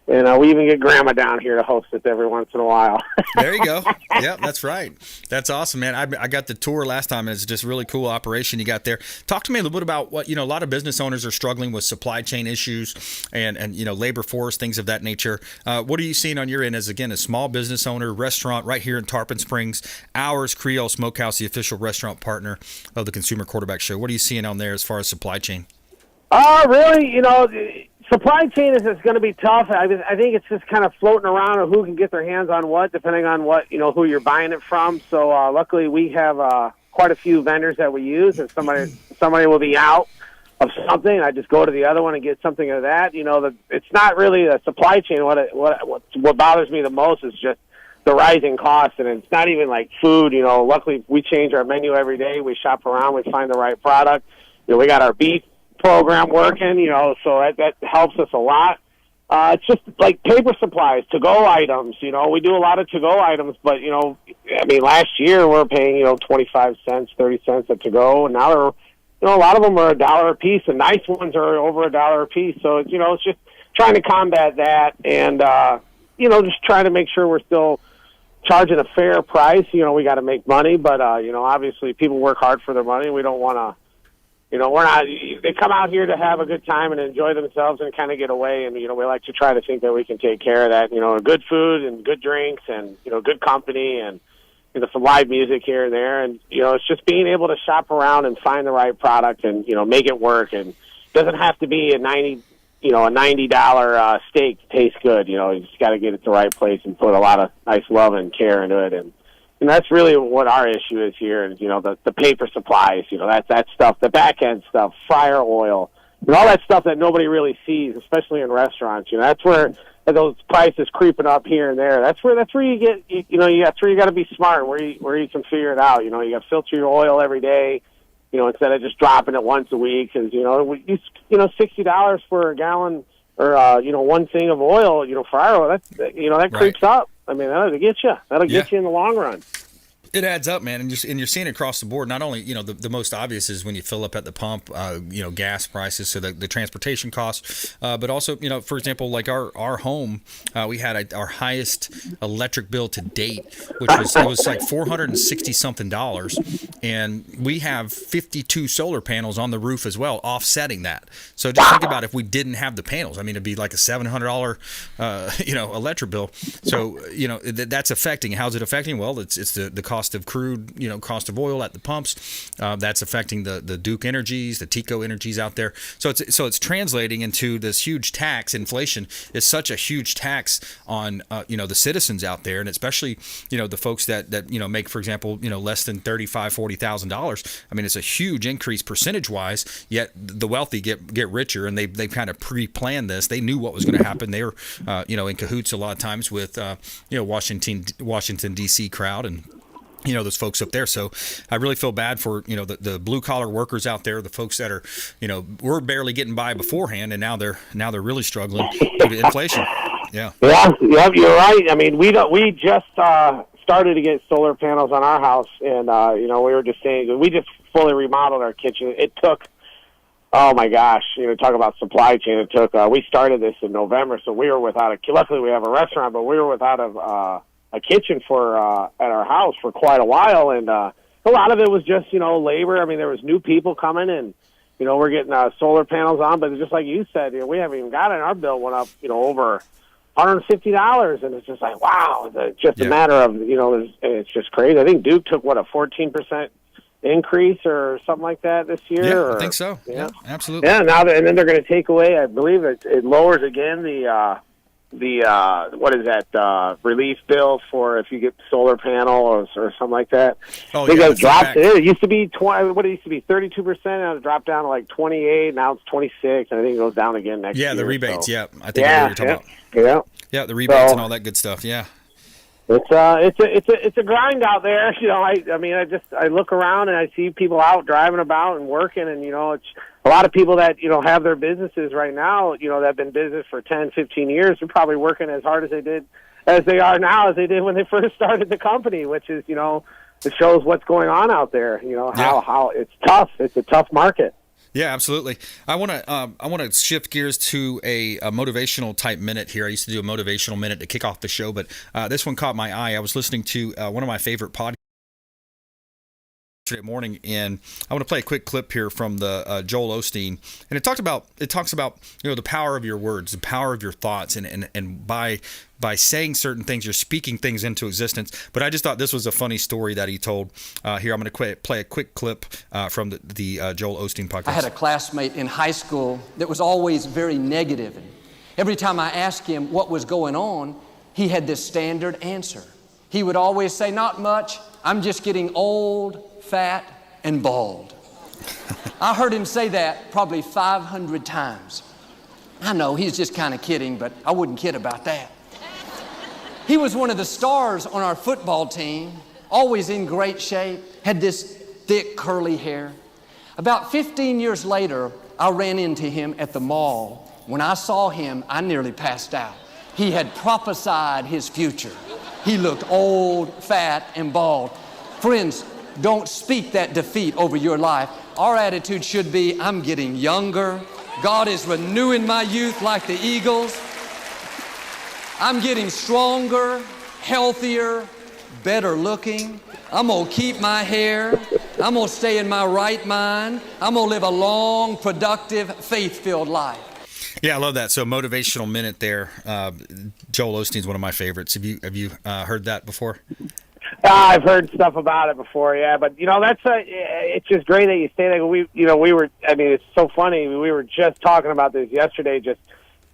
Speaker 16: we even get Grandma down here to host us every once in a while.
Speaker 2: There you go. Yep, that's right. That's awesome, man. I got the tour last time, and it's just a really cool operation you got there. Talk to me a little bit about what, a lot of business owners are struggling with supply chain issues and labor force, things of that nature. What are you seeing on your end as, again, a small business owner, restaurant right here in Tarpon Springs, Ours Creole Smokehouse, the official restaurant partner of the Consumer Quarterback Show? What are you seeing on there as far as supply chain?
Speaker 16: Really, supply chain is going to be tough. I think it's just kind of floating around of who can get their hands on what, depending on what, who you're buying it from. So luckily we have quite a few vendors that we use. If somebody will be out of something, I just go to the other one and get something of that. It's not really a supply chain. What bothers me the most is just the rising costs, and it's not even like food. Luckily we change our menu every day. We shop around, we find the right product. We got our beef program working, so that helps us a lot. It's just like paper supplies, to-go items. We do a lot of to-go items, but last year we were paying 25 cents, 30 cents a to-go, and now they're a lot of them are $1 a piece. The nice ones are over $1 a piece. So it's just trying to combat that, and just trying to make sure we're still charging a fair price. We got to make money, but obviously people work hard for their money. We don't want to. They come out here to have a good time and enjoy themselves and kind of get away. And, we like to try to think that we can take care of that, good food and good drinks and, good company and, some live music here and there. And, it's just being able to shop around and find the right product and, make it work. And it doesn't have to be a $90 steak to taste good. You just got to get it to the right place and put a lot of nice love and care into it. And that's really what our issue is here. And, the paper supplies, that stuff, the back end stuff, fryer oil, all that stuff that nobody really sees, especially in restaurants. That's where those prices creeping up here and there. That's where you get, that's where you got to be smart, where you can figure it out. You got to filter your oil every day, instead of just dropping it once a week. Because, $60 for a gallon or, one thing of oil, fryer oil, that creeps up. That'll get you. That'll get you in the long run.
Speaker 2: It adds up, man, and you're seeing it across the board. Not only, the most obvious is when you fill up at the pump, gas prices, so the transportation costs, but also, for example, like our home, we had our highest electric bill to date, which was like $460 something, and we have 52 solar panels on the roof as well, offsetting that. So just think about if we didn't have the panels. It'd be like a $700, electric bill. So that's affecting. How's it affecting? Well, it's the cost of crude, cost of oil at the pumps. That's affecting the Duke Energies, the TECO Energies out there. So it's translating into this huge tax. Inflation is such a huge tax on the citizens out there, and especially the folks that make, for example, less than $35,000-$40,000. It's a huge increase percentage wise. Yet the wealthy get richer, and they kind of pre-planned this. They knew what was going to happen. They were in cahoots a lot of times with Washington D.C. crowd and those folks up there. So I really feel bad for, the blue collar workers out there, the folks that are, we're barely getting by beforehand, and now they're really struggling due to inflation. Yeah. Yeah,
Speaker 16: you're right. We just started to get solar panels on our house, and we were just saying we just fully remodeled our kitchen. It took, oh my gosh, talk about supply chain. It took. We started this in November, so we were without luckily we have a restaurant, but we were without a kitchen for at our house for quite a while, and a lot of it was just labor. There was new people coming, and we're getting solar panels on, but just like you said, we haven't even got it. Our bill went up over $150, and it's just like, wow. It's just a matter of it's just crazy. I think Duke took a 14% increase or something like that this year.
Speaker 2: Yeah, I think so. Yeah, absolutely.
Speaker 16: Yeah, and then they're going to take away. I believe it lowers again the what is that relief bill for if you get solar panel or something like that.
Speaker 2: Oh,
Speaker 16: I think it dropped. It used to be 32%. Now it dropped down to like 28. Now it's 26, and I think it goes down again next year.
Speaker 2: Yeah, the rebates. So. Yeah, I think I know what you're talking about. Yeah, the rebates and all that good stuff. Yeah.
Speaker 16: It's a grind out there. I look around and I see people out driving about and working, and it's a lot of people that have their businesses right now. That have been business for 10, 15 years. They're probably working as hard as they are now as they did when they first started the company. Which is it shows what's going on out there. How it's tough. It's a tough market.
Speaker 2: Yeah, absolutely. I want to shift gears to a motivational type minute here. I used to do a motivational minute to kick off the show, but this one caught my eye. I was listening to one of my favorite podcasts yesterday morning, and I want to play a quick clip here from the Joel Osteen, and it talks about the power of your words, the power of your thoughts, and by saying certain things, you're speaking things into existence. But I just thought this was a funny story that he told. Here, I'm going to play a quick clip from the Joel Osteen podcast.
Speaker 17: I had a classmate in high school that was always very negative, and every time I asked him what was going on, he had this standard answer. He would always say, "Not much. I'm just getting old, fat, and bald." I heard him say that probably 500 times. I know he's just kind of kidding, but I wouldn't kid about that. He was one of the stars on our football team, always in great shape, had this thick curly hair. About 15 years later, I ran into him at the mall. When I saw him, I nearly passed out. He had prophesied his future. He looked old, fat, and bald. Friends, don't speak that defeat over your life. Our attitude should be, I'm getting younger. God is renewing my youth like the eagles. I'm getting stronger, healthier, better looking. I'm going to keep my hair. I'm going to stay in my right mind. I'm going to live a long, productive, faith-filled life.
Speaker 2: Yeah, I love that. So motivational minute there. Joel Osteen's one of my favorites. Have you heard that before?
Speaker 16: I've heard stuff about it before, yeah. But it's just great that you say that. It's so funny. We were just talking about this yesterday. Just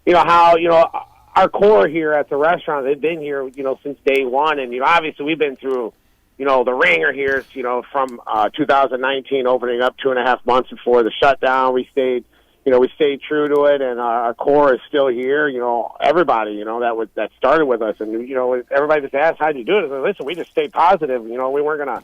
Speaker 16: how our core here at the restaurant, they've been here since day one, and obviously we've been through the ringer here. From 2019 opening up 2.5 months before the shutdown. We stayed true to it, and our core is still here. Everybody, that started with us, and everybody just asked, "How'd you do it?" I said, "Listen, we just stayed positive. We weren't gonna,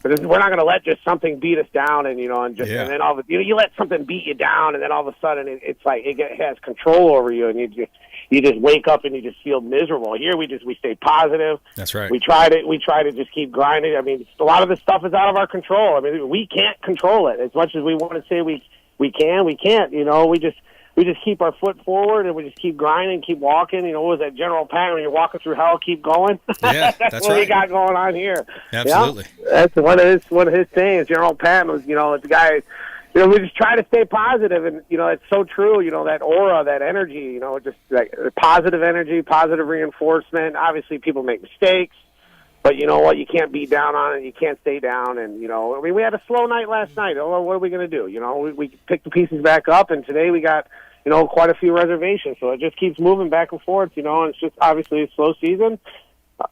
Speaker 16: we're not gonna let just something beat us down, and and then all of you let something beat you down, and then all of a sudden it's like it has control over you, and you just wake up and you just feel miserable. Here we stay positive.
Speaker 2: That's right.
Speaker 16: We try to just keep grinding. I mean, a lot of this stuff is out of our control. I mean, we can't control it as much as we want to say we can't. We just keep our foot forward, and we just keep grinding, keep walking. What was that general pattern? When you're walking through hell, keep going.
Speaker 2: Yeah,
Speaker 16: that's what we got going on here.
Speaker 2: Absolutely.
Speaker 16: Yeah? That's one of his things. General Patton was, the guy. We just try to stay positive, and it's so true. That aura, that energy. Just like positive energy, positive reinforcement. Obviously, people make mistakes. But you know what? You can't be down on it. You can't stay down. And, we had a slow night last night. Oh, what are we going to do? We picked the pieces back up, and today we got, quite a few reservations. So it just keeps moving back and forth, and it's just obviously a slow season,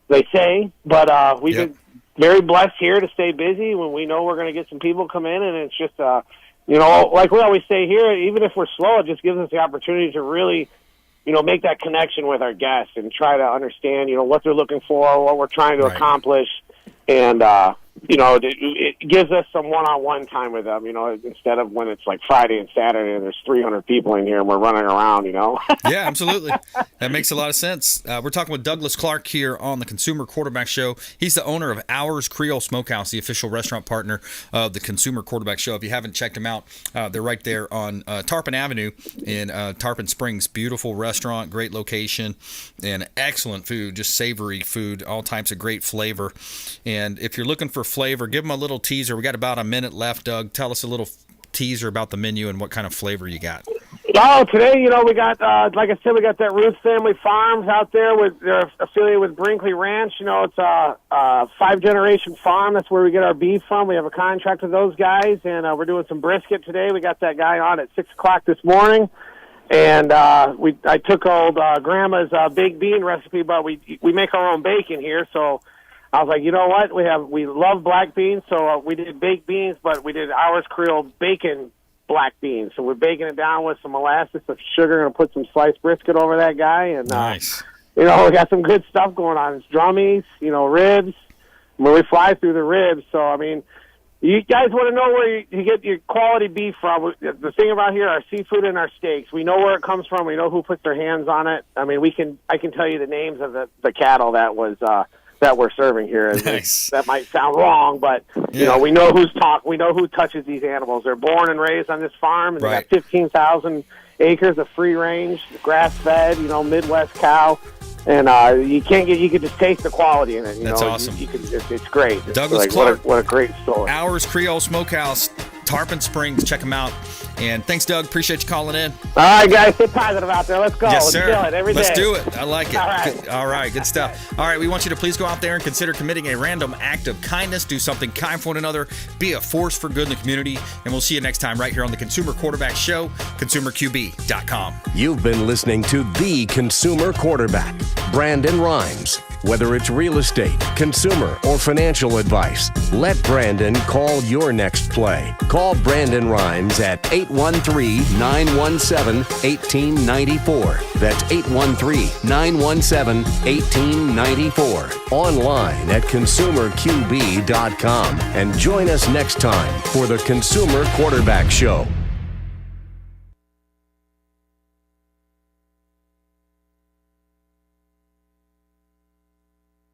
Speaker 16: they say. But we've been very blessed here to stay busy when we know we're going to get some people come in, and it's just, like we always say here, even if we're slow, it just gives us the opportunity to really make that connection with our guests and try to understand, what they're looking for, what we're trying to accomplish. And, it gives us some one-on-one time with them, instead of when it's like Friday and Saturday and there's 300 people in here and we're running around,
Speaker 2: Yeah, absolutely. That makes a lot of sense. We're talking with Douglas Clark here on the Consumer Quarterback Show. He's the owner of Ours Creole Smokehouse, the official restaurant partner of the Consumer Quarterback Show. If you haven't checked them out, they're right there on Tarpon Avenue in Tarpon Springs. Beautiful restaurant, great location, and excellent food, just savory food, all types of great flavor. And if you're looking for flavor, give them a little teaser. We got about a minute left, Doug. Tell us a little teaser about the menu and what kind of flavor you got.
Speaker 16: Oh, today, we got, like I said, we got that Ruth Family Farms out there. They're affiliated with Brinkley Ranch. It's a 5-generation farm. That's where we get our beef from. We have a contract with those guys, and we're doing some brisket today. We got that guy on at 6 o'clock this morning. And I took old Grandma's baked bean recipe, but we make our own bacon here, so I was like, you know what? We love black beans, so we did baked beans, but we did Ours Creole bacon black beans. So we're baking it down with some molasses, some sugar, and put some sliced brisket over that guy. And
Speaker 2: nice.
Speaker 16: We got some good stuff going on. It's drummies, ribs. When we fly through the ribs, so I mean, you guys want to know where you get your quality beef from. The thing about here, our seafood and our steaks, we know where it comes from. We know who puts their hands on it. I mean, I can tell you the names of the cattle that was that we're serving here.
Speaker 2: Nice.
Speaker 16: That might sound wrong, but you know, we know we know who touches these animals. They're born and raised on this farm, and they got 15,000 acres of free range, grass fed, you know, Midwest cow. And you can just taste the quality in it.
Speaker 2: That's awesome.
Speaker 16: It's great.
Speaker 2: Douglas Clark.
Speaker 16: What a great story.
Speaker 2: Ours Creole Smokehouse, Tarpon Springs. Check them out. And thanks, Doug. Appreciate you calling in.
Speaker 16: All right, guys. Stay positive out there. Let's go.
Speaker 2: Yes,
Speaker 16: Let's
Speaker 2: sir.
Speaker 16: do it every day.
Speaker 2: Let's do it. I like it.
Speaker 16: All right.
Speaker 2: All right. Good stuff. All right. We want you to please go out there and consider committing a random act of kindness. Do something kind for one another. Be a force for good in the community. And we'll see you next time right here on the Consumer Quarterback Show, ConsumerQB.com.
Speaker 1: You've been listening to The Consumer Quarterback, Brandon Rhymes. Whether it's real estate, consumer, or financial advice, let Brandon call your next play. Call Brandon Rhymes at 813-917-1894. That's 813-917-1894. Online at consumerqb.com. And join us next time for the Consumer Quarterback Show.